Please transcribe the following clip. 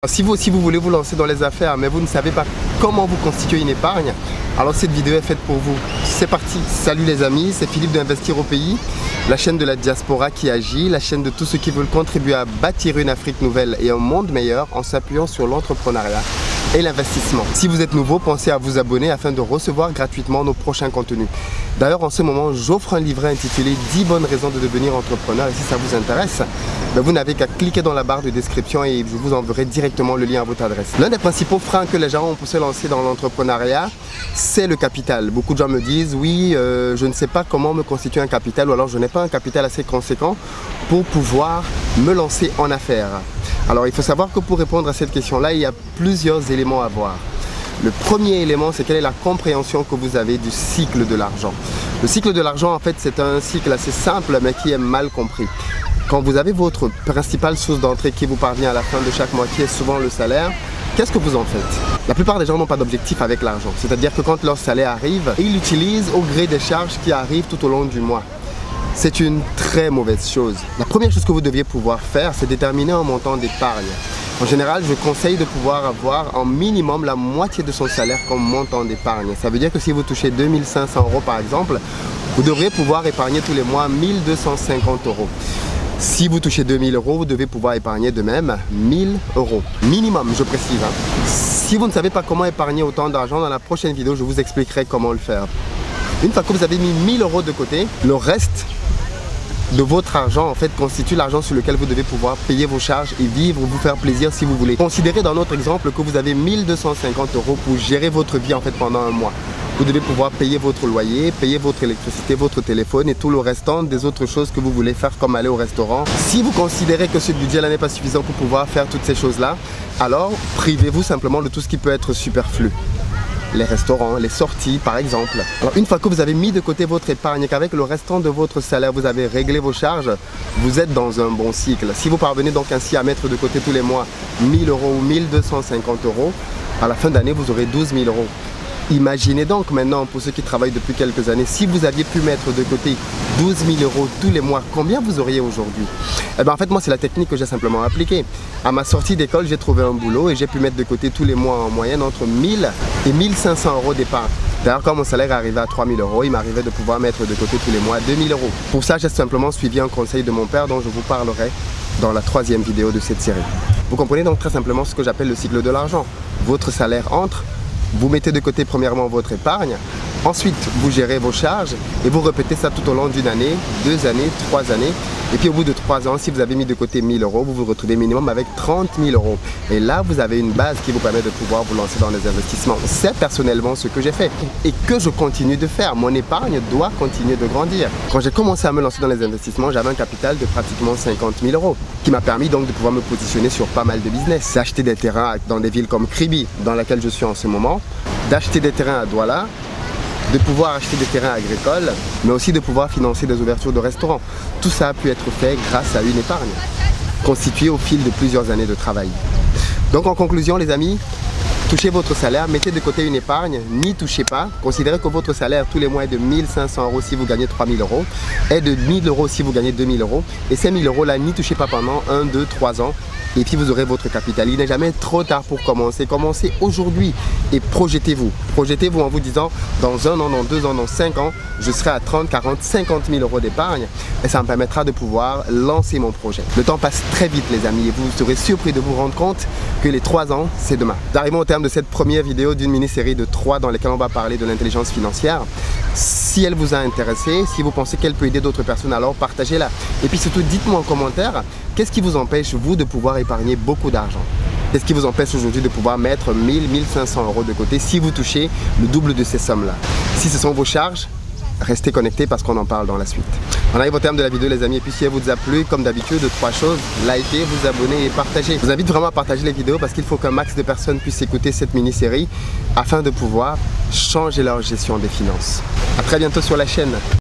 Si vous aussi vous voulez vous lancer dans les affaires mais vous ne savez pas comment vous constituer une épargne, alors cette vidéo est faite pour vous. C'est parti. Salut les amis, c'est Philippe de Investir au Pays, la chaîne de la diaspora qui agit, la chaîne de tous ceux qui veulent contribuer à bâtir une Afrique nouvelle et un monde meilleur en s'appuyant sur l'entrepreneuriat et l'investissement. Si vous êtes nouveau, pensez à vous abonner afin de recevoir gratuitement nos prochains contenus. D'ailleurs, en ce moment, j'offre un livret intitulé 10 bonnes raisons de devenir entrepreneur. Et si ça vous intéresse, vous n'avez qu'à cliquer dans la barre de description et je vous enverrai directement le lien à votre adresse. L'un des principaux freins que les gens ont pour se lancer dans l'entrepreneuriat, c'est le capital. Beaucoup de gens me disent, oui, je ne sais pas comment me constituer un capital ou alors je n'ai pas un capital assez conséquent pour pouvoir me lancer en affaires. Alors il faut savoir que pour répondre à cette question-là, il y a plusieurs éléments à voir. Le premier élément, c'est quelle est la compréhension que vous avez du cycle de l'argent. Le cycle de l'argent, en fait, c'est un cycle assez simple, mais qui est mal compris. Quand vous avez votre principale source d'entrée qui vous parvient à la fin de chaque mois, qui est souvent le salaire, qu'est-ce que vous en faites? La plupart des gens n'ont pas d'objectif avec l'argent. C'est-à-dire que quand leur salaire arrive, ils l'utilisent au gré des charges qui arrivent tout au long du mois. C'est une très mauvaise chose. La première chose que vous deviez pouvoir faire, c'est déterminer un montant d'épargne. En général, je conseille de pouvoir avoir en minimum la moitié de son salaire comme montant d'épargne. Ça veut dire que si vous touchez 2500 € par exemple, vous devriez pouvoir épargner tous les mois 1250 €. Si vous touchez 2000 €, vous devez pouvoir épargner de même 1000 €. Minimum, je précise. Si vous ne savez pas comment épargner autant d'argent, dans la prochaine vidéo, je vous expliquerai comment le faire. Une fois que vous avez mis 1000 € de côté, le reste de votre argent en fait constitue l'argent sur lequel vous devez pouvoir payer vos charges et vivre ou vous faire plaisir si vous voulez. Considérez dans notre exemple que vous avez 1250 € pour gérer votre vie en fait pendant un mois. Vous devez pouvoir payer votre loyer, payer votre électricité, votre téléphone et tout le restant des autres choses que vous voulez faire comme aller au restaurant. Si vous considérez que ce budget-là n'est pas suffisant pour pouvoir faire toutes ces choses-là, alors privez-vous simplement de tout ce qui peut être superflu. Les restaurants, les sorties par exemple. Alors une fois que vous avez mis de côté votre épargne et qu'avec le restant de votre salaire vous avez réglé vos charges, vous êtes dans un bon cycle. Si vous parvenez donc ainsi à mettre de côté tous les mois 1000 € ou 1250 €, à la fin d'année vous aurez 12 000 €. Imaginez donc maintenant, pour ceux qui travaillent depuis quelques années, si vous aviez pu mettre de côté 12 000 € tous les mois, combien vous auriez aujourd'hui? Eh bien, en fait, moi, c'est la technique que j'ai simplement appliquée. À ma sortie d'école, j'ai trouvé un boulot et j'ai pu mettre de côté tous les mois en moyenne entre 1000 et 1500 € d'épargne. D'ailleurs, quand mon salaire arrivait à 3000 €, il m'arrivait de pouvoir mettre de côté tous les mois 2000 €. Pour ça, j'ai simplement suivi un conseil de mon père dont je vous parlerai dans la 3e vidéo de cette série. Vous comprenez donc très simplement ce que j'appelle le cycle de l'argent. Votre salaire entre, vous mettez de côté premièrement votre épargne, ensuite vous gérez vos charges et vous répétez ça tout au long d'une année, 2 années, 3 années. Et puis au bout de 3 ans, si vous avez mis de côté 1000 €, vous vous retrouvez minimum avec 30 000 €. Et là, vous avez une base qui vous permet de pouvoir vous lancer dans les investissements. C'est personnellement ce que j'ai fait et que je continue de faire. Mon épargne doit continuer de grandir. Quand j'ai commencé à me lancer dans les investissements, j'avais un capital de pratiquement 50 000 € qui m'a permis donc de pouvoir me positionner sur pas mal de business. D'acheter des terrains dans des villes comme Kribi, dans laquelle je suis en ce moment, d'acheter des terrains à Douala, de pouvoir acheter des terrains agricoles, mais aussi de pouvoir financer des ouvertures de restaurants. Tout ça a pu être fait grâce à une épargne, constituée au fil de plusieurs années de travail. Donc en conclusion les amis, touchez votre salaire, mettez de côté une épargne, n'y touchez pas. Considérez que votre salaire tous les mois est de 1500 € si vous gagnez 3000 €, est de 1000 € si vous gagnez 2000 €. Et ces 1000 € là, n'y touchez pas pendant 1, 2, 3 ans. Et puis vous aurez votre capital. Il n'est jamais trop tard pour commencer. Commencez aujourd'hui et projetez-vous. Projetez-vous en vous disant, dans 1 an, dans 2 ans, dans 5 ans, je serai à 30, 40, 50 000 € d'épargne. Et ça me permettra de pouvoir lancer mon projet. Le temps passe très vite les amis et vous serez surpris de vous rendre compte que les 3 ans, c'est demain. Nous arrivons au terme de cette première vidéo d'une mini-série de 3 dans lesquelles on va parler de l'intelligence financière. Si elle vous a intéressé, si vous pensez qu'elle peut aider d'autres personnes, alors partagez-la. Et puis surtout, dites-moi en commentaire, qu'est-ce qui vous empêche, vous, de pouvoir épargner beaucoup d'argent? Qu'est-ce qui vous empêche aujourd'hui de pouvoir mettre 1000, 1500 € de côté si vous touchez le double de ces sommes-là? Si ce sont vos charges, restez connectés parce qu'on en parle dans la suite. On arrive au terme de la vidéo les amis et puis si elle vous a plu, comme d'habitude, 3 choses, likez, vous abonnez et partagez. Je vous invite vraiment à partager les vidéos parce qu'il faut qu'un max de personnes puissent écouter cette mini-série afin de pouvoir changer leur gestion des finances. A très bientôt sur la chaîne.